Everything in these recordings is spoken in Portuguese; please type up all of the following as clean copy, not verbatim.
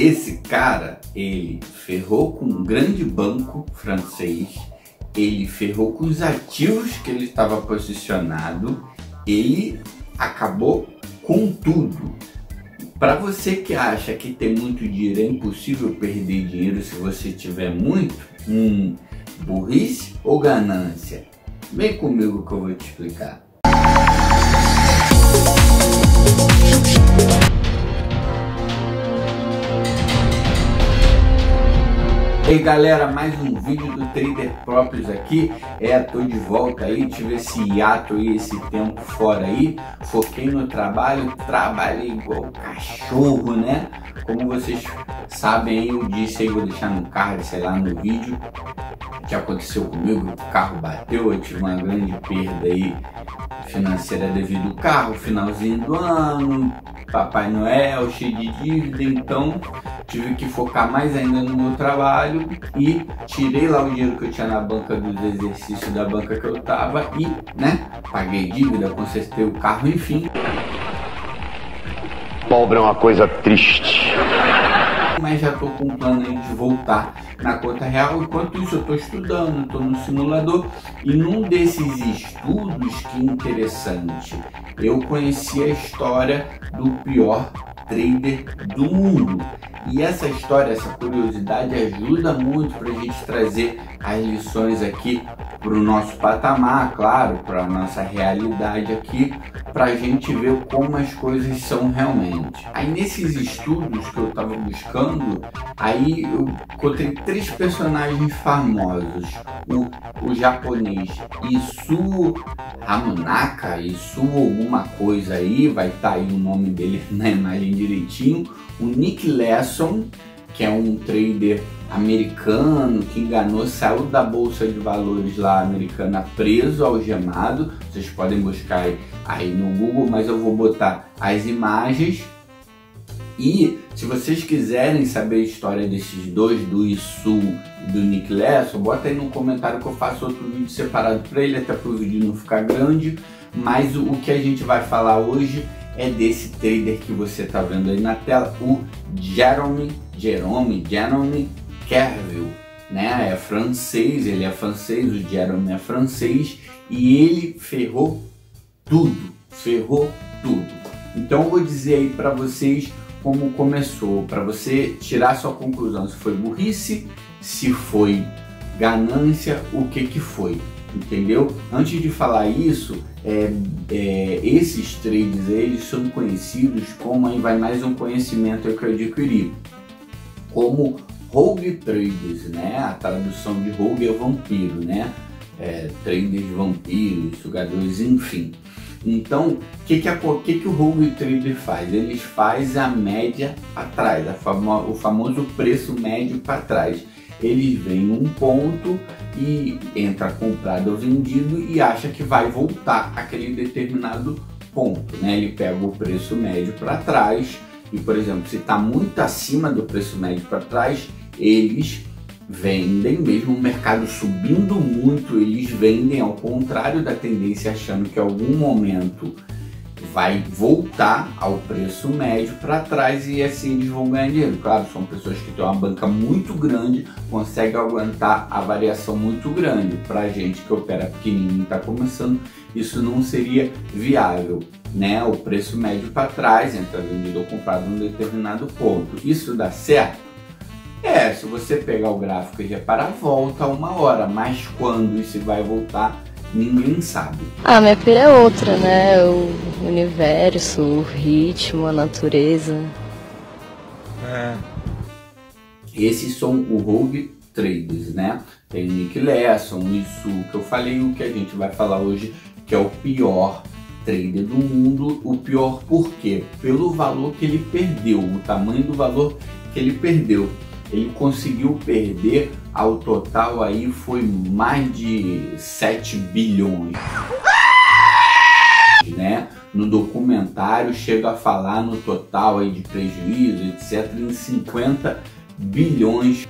Esse cara, ele ferrou com um grande banco francês, ele ferrou com os ativos que ele estava posicionado, ele acabou com tudo. Para você que acha que ter muito dinheiro é impossível perder dinheiro se você tiver muito, burrice ou ganância? Vem comigo que eu vou te explicar. E aí galera, mais um vídeo do Trader Próprios aqui. Tô de volta aí, tive esse hiato aí, esse tempo fora aí, foquei no trabalho, trabalhei igual cachorro, né? Como vocês sabem aí, eu disse aí, vou deixar no card, sei lá, no vídeo, o que aconteceu comigo, o carro bateu, eu tive uma grande perda aí financeira devido ao carro, finalzinho do ano, Papai Noel, cheio de dívida, então tive que focar mais ainda no meu trabalho e tirei lá o dinheiro que eu tinha na banca dos exercícios da banca que eu tava e, né, paguei dívida, consertei o carro, enfim. Pobre é uma coisa triste. Mas já estou com um plano aí de voltar na conta real. Enquanto isso eu estou estudando, estou no simulador e num desses estudos, que interessante, eu conheci a história do pior trader do mundo. E essa história, essa curiosidade ajuda muito para a gente trazer as lições aqui para o nosso patamar, claro, para a nossa realidade aqui, para a gente ver como as coisas são realmente. Aí nesses estudos que eu estava buscando, aí eu encontrei 3 personagens famosos. O japonês Issuu Hamanaka, Issuu alguma coisa aí, vai estar aí o nome dele na imagem direitinho. O Nick Leeson, que é um trader americano que enganou, saiu da bolsa de valores lá americana preso, algemado. Vocês podem buscar aí no Google, mas eu vou botar as imagens. E se vocês quiserem saber a história desses dois, do Issuu e do Nick Leeson, bota aí no comentário que eu faço outro vídeo separado para ele, até para o vídeo não ficar grande. Mas o que a gente vai falar hoje é desse trader que você está vendo aí na tela, o Jerome Kerviel, né? É francês, ele é francês, o Jerome é francês e ele ferrou tudo. Então eu vou dizer aí para vocês como começou, para você tirar sua conclusão, se foi burrice, se foi ganância, o que foi, entendeu? Antes de falar isso, esses traders, eles são conhecidos como, aí vai mais um conhecimento que eu adquiri, como rogue traders, né? A tradução de rogue é vampiro, né? Traders vampiros, sugadores, enfim. Então, o que o rogue trader faz? Eles fazem a média para trás, o famoso preço médio para trás. Eles veem um ponto e entra comprado ou vendido e acha que vai voltar aquele determinado ponto, né? Ele pega o preço médio para trás e, por exemplo, se está muito acima do preço médio para trás, eles vendem, mesmo o mercado subindo muito, eles vendem ao contrário da tendência, achando que em algum momento vai voltar ao preço médio para trás e assim eles vão ganhar dinheiro. Claro, são pessoas que têm uma banca muito grande, conseguem aguentar a variação muito grande. Para a gente que opera pequenininho e está começando, isso não seria viável, né? O preço médio para trás, entra vendido ou comprado em um determinado ponto. Isso dá certo? Se você pegar o gráfico e reparar, volta uma hora, mas quando isso vai voltar, ninguém sabe. Minha pira é outra, né? O universo, o ritmo, a natureza. Esses são o rogue traders, né? Tem o Nick Leeson, o Issuu, que eu falei, o que a gente vai falar hoje, que é o pior trader do mundo. O pior por quê? Pelo valor que ele perdeu, o tamanho do valor que ele perdeu. Ele conseguiu perder, ao total aí foi mais de 7 bilhões, né? No documentário chega a falar no total aí de prejuízo, etc, em 50 bilhões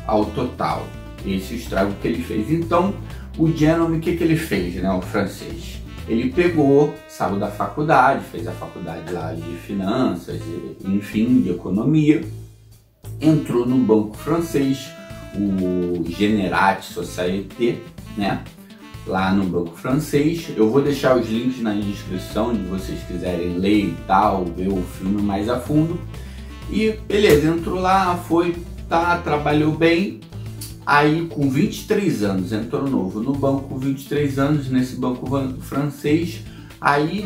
ao total. Esse estrago que ele fez. Então, o Jerome, o que ele fez, né? O francês. ele pegou, saiu da faculdade, fez a faculdade lá de finanças, enfim, de economia, entrou no banco francês, o Generat Société, né? Lá no banco francês. Eu vou deixar os links na descrição, de vocês quiserem ler e tal, ver o filme mais a fundo. E beleza, entrou lá, foi, tá, trabalhou bem. Aí com 23 anos, entrou novo no banco com 23 anos, nesse banco francês. Aí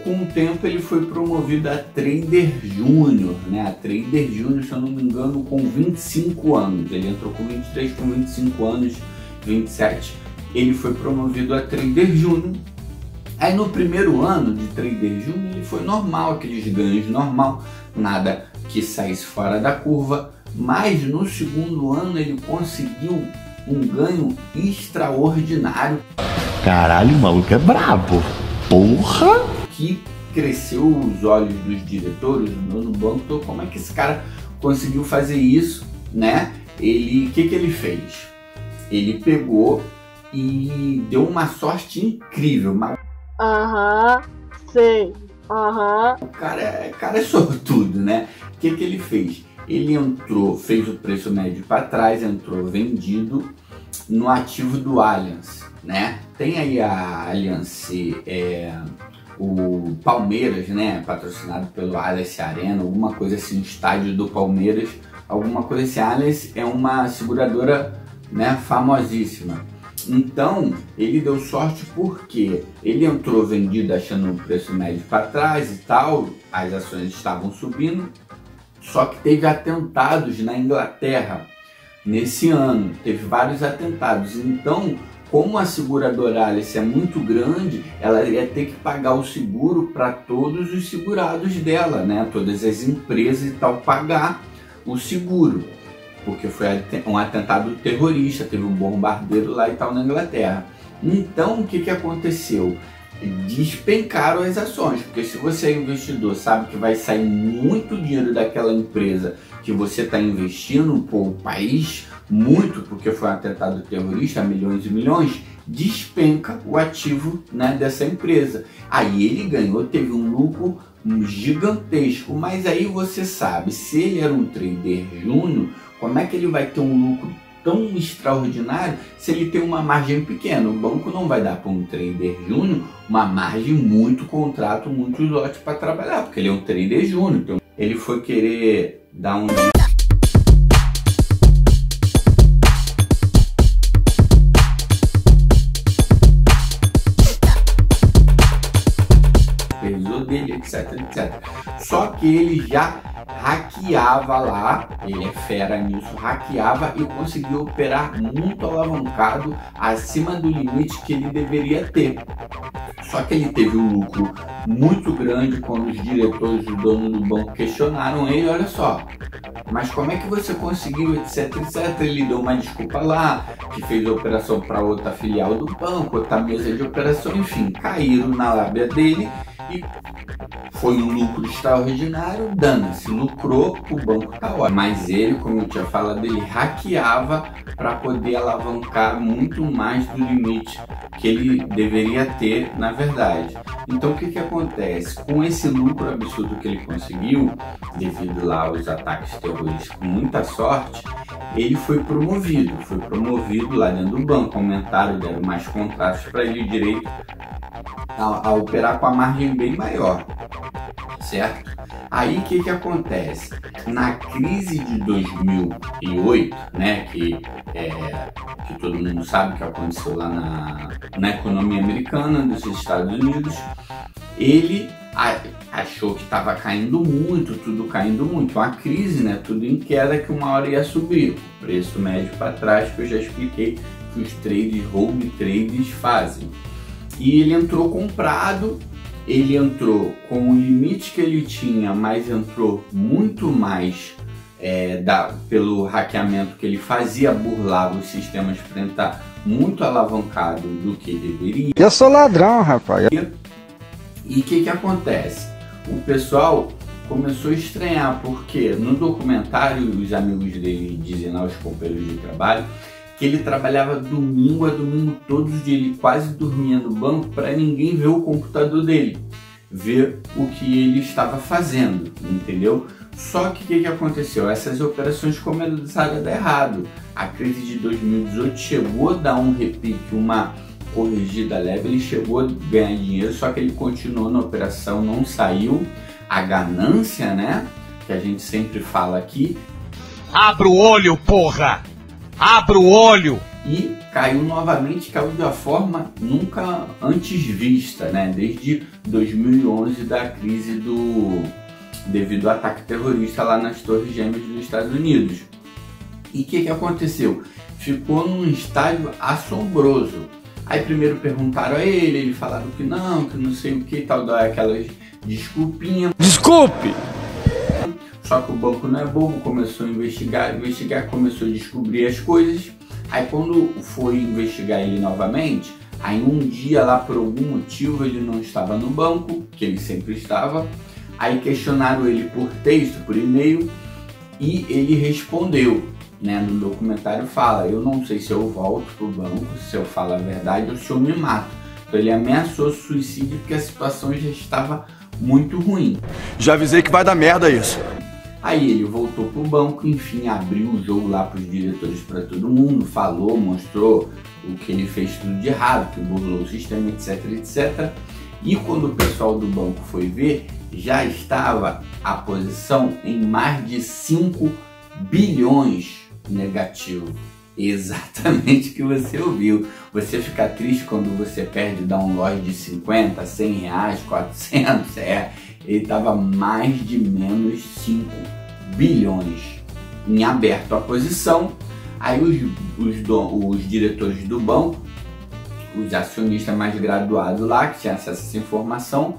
com o tempo ele foi promovido a Trader Júnior, né? A Trader Júnior, se eu não me engano, com 25 anos. Ele entrou com 23, com 25 anos, 27. Ele foi promovido a Trader Júnior. Aí no primeiro ano de Trader Júnior ele foi normal, aqueles ganhos normal, nada que saísse fora da curva. Mas no segundo ano ele conseguiu um ganho extraordinário. Caralho, o maluco é brabo. Porra! Que cresceu os olhos dos diretores do banco. Então, como é que esse cara conseguiu fazer isso, né? O que ele fez? Ele pegou e deu uma sorte incrível. Sei. O cara é sortudo, né? O que ele fez? Ele entrou, fez o preço médio para trás, entrou vendido no ativo do Allianz, né? Tem aí a Allianz, o Palmeiras, né? Patrocinado pelo Allianz Arena, alguma coisa assim, o estádio do Palmeiras, alguma coisa assim. A Allianz é uma seguradora, né, famosíssima. Então, ele deu sorte porque ele entrou vendido achando o preço médio para trás e tal, as ações estavam subindo. Só que teve atentados na Inglaterra nesse ano, teve vários atentados. Então, como a seguradora Allianz é muito grande, ela ia ter que pagar o seguro para todos os segurados dela, né? Todas as empresas e tal, pagar o seguro. Porque foi um atentado terrorista, teve um bombardeiro lá e tal na Inglaterra. Então, o que aconteceu? Despencaram as ações, porque se você é investidor, sabe que vai sair muito dinheiro daquela empresa que você está investindo, pô, o país, muito, porque foi um atentado terrorista, milhões e milhões, despenca o ativo, né, dessa empresa. Aí ele ganhou, teve um lucro gigantesco, mas aí você sabe, se ele era um trader júnior, como é que ele vai ter um lucro tão extraordinário se ele tem uma margem pequena? O banco não vai dar para um trader júnior uma margem, muito contrato, muitos lotes para trabalhar, porque ele é um trader júnior. Então ele foi querer dar um dele, etc, etc. Só que ele já hackeava lá, ele é fera nisso, hackeava e conseguiu operar muito alavancado acima do limite que ele deveria ter. Só que ele teve um lucro muito grande quando os diretores e o dono do banco questionaram ele, olha só, mas como é que você conseguiu, etc, etc. Ele deu uma desculpa lá, que fez a operação para outra filial do banco, outra mesa de operação, enfim, caíram na lábia dele e foi um lucro extraordinário, dane-se, lucrou, o banco tá ótimo. Mas ele, como eu tinha falado, ele hackeava para poder alavancar muito mais do limite que ele deveria ter, na verdade. Então o que acontece? Com esse lucro absurdo que ele conseguiu, devido lá aos ataques terroristas, com muita sorte, ele foi promovido lá dentro do banco, aumentaram, deram mais contratos para ele, direito a operar com a margem bem maior, certo? Aí o que acontece? Na crise de 2008, né, que todo mundo sabe que aconteceu lá na economia americana dos Estados Unidos, ele achou que estava caindo muito, tudo caindo muito, uma crise, né, tudo em queda, que uma hora ia subir, o preço médio para trás, que eu já expliquei que os traders, home traders fazem. E ele entrou comprado, ele entrou com o limite que ele tinha, mas entrou muito mais pelo hackeamento que ele fazia, burlava os sistemas para entrar muito alavancado do que deveria. Eu sou ladrão, rapaz. E o que acontece? O pessoal começou a estranhar, porque no documentário os amigos dele dizem lá, os companheiros de trabalho, que ele trabalhava domingo a domingo, todos os dias, ele quase dormia no banco para ninguém ver o computador dele, ver o que ele estava fazendo, entendeu? Só que o que aconteceu? Essas operações começaram a dar errado. A crise de 2018 chegou a dar um repique, uma corrigida leve, ele chegou a ganhar dinheiro, só que ele continuou na operação, não saiu. A ganância, né, que a gente sempre fala aqui. Abra o olho, porra! Abra o olho! E caiu novamente, caiu de uma forma nunca antes vista, né? Desde 2011, da crise devido ao ataque terrorista lá nas Torres Gêmeas dos Estados Unidos. E o que aconteceu? Ficou num estágio assombroso. Aí primeiro perguntaram a ele falaram que não sei o que, tal, aquelas desculpinhas. Desculpe! Só que o banco não é bobo, começou a investigar, começou a descobrir as coisas. Aí quando foi investigar ele novamente, aí um dia lá por algum motivo ele não estava no banco, que ele sempre estava. Aí questionaram ele por texto, por e-mail, e ele respondeu, né? No documentário fala, eu não sei se eu volto pro banco, se eu falo a verdade ou se eu me mato. Então ele ameaçou suicídio porque a situação já estava muito ruim. Já avisei que vai dar merda isso. Aí ele voltou pro banco, enfim, abriu o jogo lá pros diretores, para todo mundo, falou, mostrou o que ele fez tudo de errado, que burlou o sistema, etc, etc. E quando o pessoal do banco foi ver, já estava a posição em mais de 5 bilhões negativo. Exatamente o que você ouviu. Você fica triste quando você perde download de 50, 100 reais, 400, ele estava mais de menos 5 bilhões em aberto a posição. Aí os diretores do banco, os acionistas mais graduados lá, que tinham acesso a essa informação,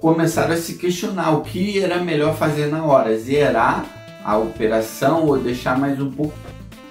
começaram a se questionar o que era melhor fazer na hora, zerar a operação ou deixar mais um pouco.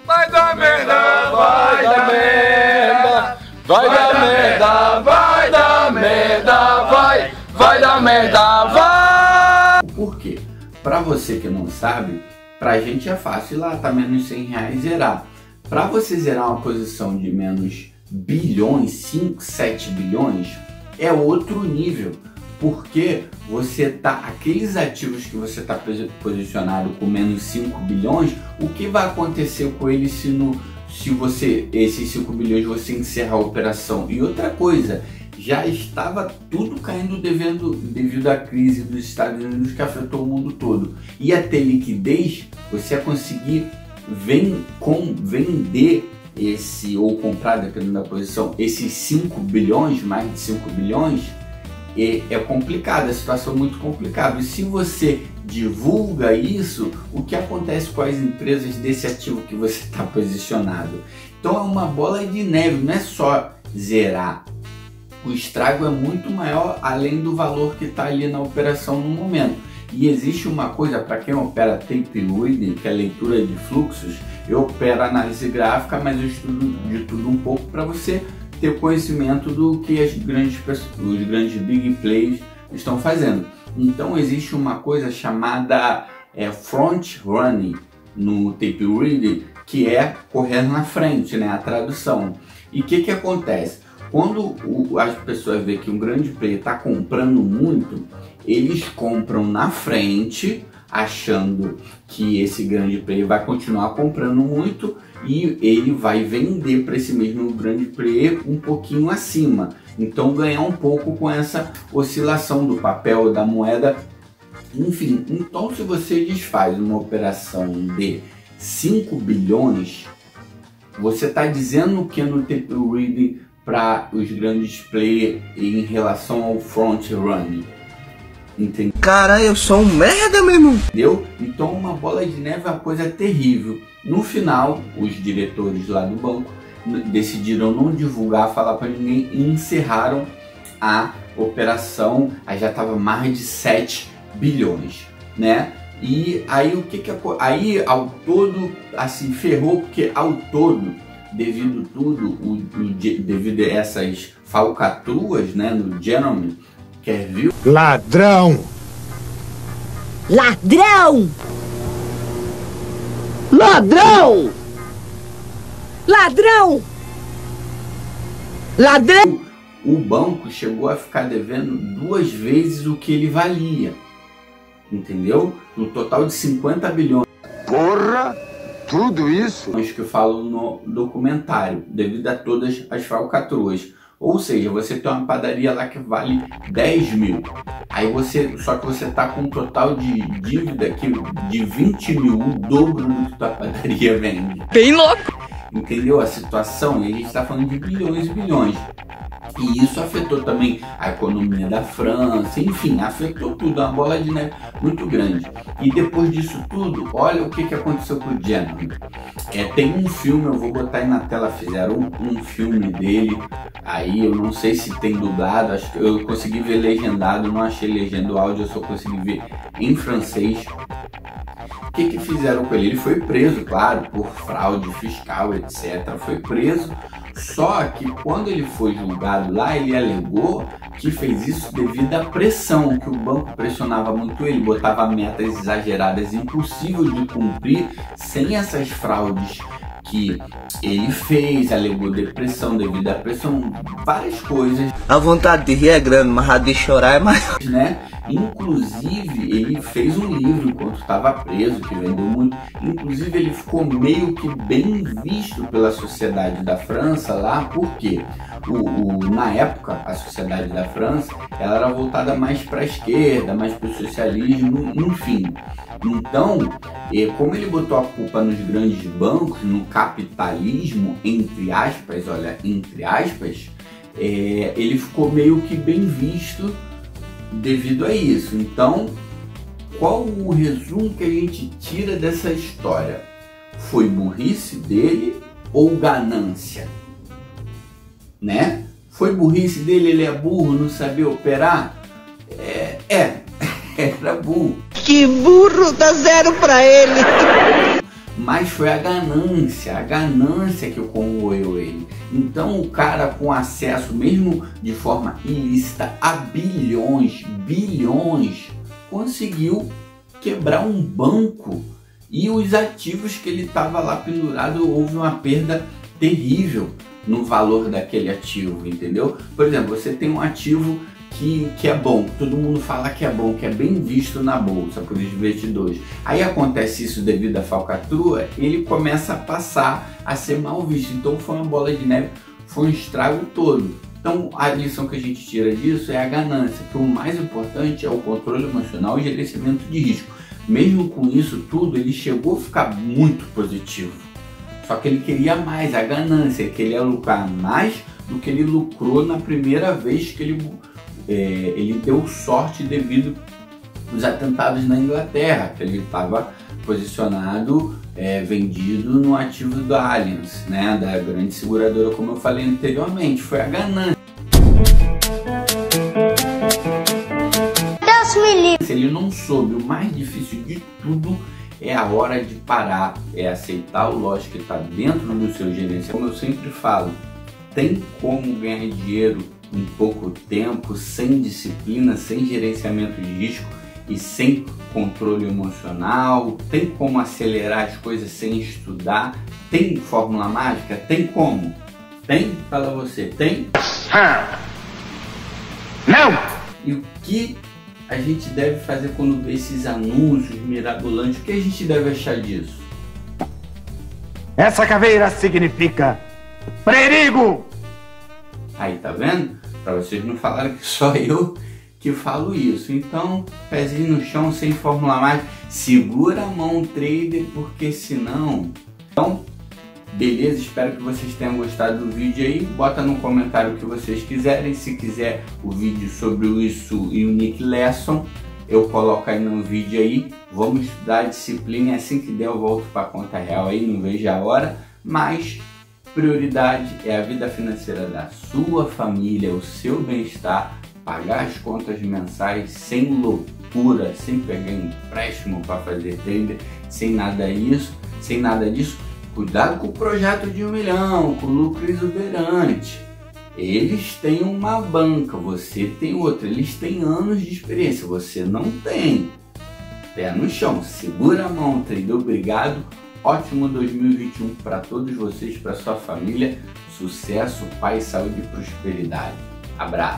Vai dar merda, vai dar merda, vai dar merda, vai dar merda, vai dar merda, vai! Por quê? Pra você que não sabe, pra gente é fácil ir lá, tá menos 100 reais e zerar. Pra você zerar uma posição de menos bilhões, 5, 7 bilhões, é outro nível. Porque você tá, aqueles ativos que você está posicionado com menos 5 bilhões, o que vai acontecer com eles se você, esses 5 bilhões, você encerrar a operação? E outra coisa, já estava tudo caindo devido à crise dos Estados Unidos que afetou o mundo todo. Ia ter liquidez, você ia conseguir vender esse, ou comprar, dependendo da posição, esses 5 bilhões, mais de 5 bilhões, é complicado, a situação é muito complicada. E se você divulga isso, o que acontece com as empresas desse ativo que você está posicionado? Então é uma bola de neve, não é só zerar. O estrago é muito maior, além do valor que está ali na operação no momento. E existe uma coisa, para quem opera tape reading, que é leitura de fluxos, eu opero análise gráfica, mas eu estudo de tudo um pouco para você ter conhecimento do que os grandes big plays estão fazendo. Então existe uma coisa chamada front running no tape reading, que é correr na frente, né, a tradução. E o que acontece? Quando as pessoas veem que um grande player está comprando muito, eles compram na frente, achando que esse grande player vai continuar comprando muito e ele vai vender para esse mesmo grande player um pouquinho acima. Então ganhar um pouco com essa oscilação do papel, da moeda, enfim. Então se você desfaz uma operação de 5 bilhões, você está dizendo que no tape reading para os grandes players em relação ao front running. Entendeu? Cara, eu sou um merda, meu irmão. Entendeu? Então uma bola de neve é uma coisa terrível. No final, os diretores lá do banco decidiram não divulgar, falar para ninguém e encerraram a operação. Aí já estava mais de 7 bilhões, né? E aí o que aí ao todo assim ferrou, porque ao todo, devido devido a essas falcatruas, né, no Gentleman, quer viu? Ladrão! Ladrão! Ladrão! Ladrão! Ladrão! O banco chegou a ficar devendo 2 vezes o que ele valia, entendeu? No total de 50 bilhões. Porra! Tudo isso? Que eu falo no documentário, devido a todas as falcatruas. Ou seja, você tem uma padaria lá que vale 10 mil. Aí só que você tá com um total de dívida aqui de 20 mil, o dobro do que tua padaria vende. Bem louco! Entendeu a situação? E a gente está falando de bilhões e bilhões. E isso afetou também a economia da França, enfim, afetou tudo, uma bola de neve muito grande. E depois disso tudo, olha o que aconteceu com o Gentleman. Tem um filme, eu vou botar aí na tela, fizeram um filme dele, aí eu não sei se tem dublado, acho que eu consegui ver legendado, não achei legenda, o áudio eu só consegui ver em francês. O que fizeram com ele? Ele foi preso, claro, por fraude fiscal, etc. Foi preso, só que quando ele foi julgado lá, ele alegou que fez isso devido à pressão, que o banco pressionava muito ele, botava metas exageradas, impossível de cumprir sem essas fraudes que ele fez, alegou depressão devido à pressão, várias coisas. A vontade de rir é grande, mas a de chorar é maior. Né? Inclusive, ele fez um livro enquanto estava preso, que vendeu muito. Inclusive, ele ficou meio que bem visto pela sociedade da França lá, porque na época, a sociedade da França, ela era voltada mais para a esquerda, mais para o socialismo, enfim. Então, como ele botou a culpa nos grandes bancos, no capitalismo, entre aspas, olha, entre aspas, ele ficou meio que bem visto devido a isso. Então, qual o resumo que a gente tira dessa história? Foi burrice dele ou ganância? Né? Foi burrice dele, ele é burro, não sabia operar? Era burro. Que burro, dá 0 pra ele. Mas foi a ganância que corroeu ele. Então o cara com acesso, mesmo de forma ilícita, a bilhões, conseguiu quebrar um banco e os ativos que ele estava lá pendurado, houve uma perda terrível no valor daquele ativo, entendeu? Por exemplo, você tem um ativo que é bom, todo mundo fala que é bom, que é bem visto na bolsa por investidores. Aí acontece isso devido à falcatrua, ele começa a passar a ser mal visto. Então foi uma bola de neve, foi um estrago todo. Então a lição que a gente tira disso é a ganância, que o mais importante é o controle emocional e gerenciamento de risco. Mesmo com isso tudo, ele chegou a ficar muito positivo. Só que ele queria mais, a ganância, ele queria lucrar mais do que ele lucrou na primeira vez que ele deu sorte devido aos atentados na Inglaterra, que ele estava posicionado, vendido no ativo da Allianz, né, da grande seguradora, como eu falei anteriormente. Foi a ganância. Deus me livre. Se ele não soube, o mais difícil de tudo é a hora de parar, é aceitar o lógico que está dentro do seu gerenciamento. Como eu sempre falo, tem como ganhar dinheiro em pouco tempo, sem disciplina, sem gerenciamento de risco e sem controle emocional? Tem como acelerar as coisas sem estudar? Tem fórmula mágica? Tem como? Tem? Fala você, tem? Não! E o que a gente deve fazer quando vê esses anúncios mirabolantes? O que a gente deve achar disso? Essa caveira significa perigo! Aí, tá vendo? Para vocês não falarem que só eu que falo isso. Então, pezinho no chão, sem fórmula mágica, segura a mão, trader, porque senão... Então, beleza, espero que vocês tenham gostado do vídeo aí. Bota no comentário o que vocês quiserem. Se quiser o vídeo sobre o Isso e o Nick Lesson, eu coloco aí no vídeo aí. Vamos estudar a disciplina e assim que der eu volto para a conta real aí, não vejo a hora. Mas prioridade é a vida financeira da sua família, o seu bem-estar, pagar as contas mensais sem loucura, sem pegar empréstimo para fazer trader, sem nada disso. Cuidado com o projeto de 1 milhão, com o lucro exuberante. Eles têm uma banca, você tem outra, eles têm anos de experiência, você não tem. Pé no chão, segura a mão, trader. Obrigado, ótimo 2021 para todos vocês, para sua família. Sucesso, paz, saúde e prosperidade. Abraço!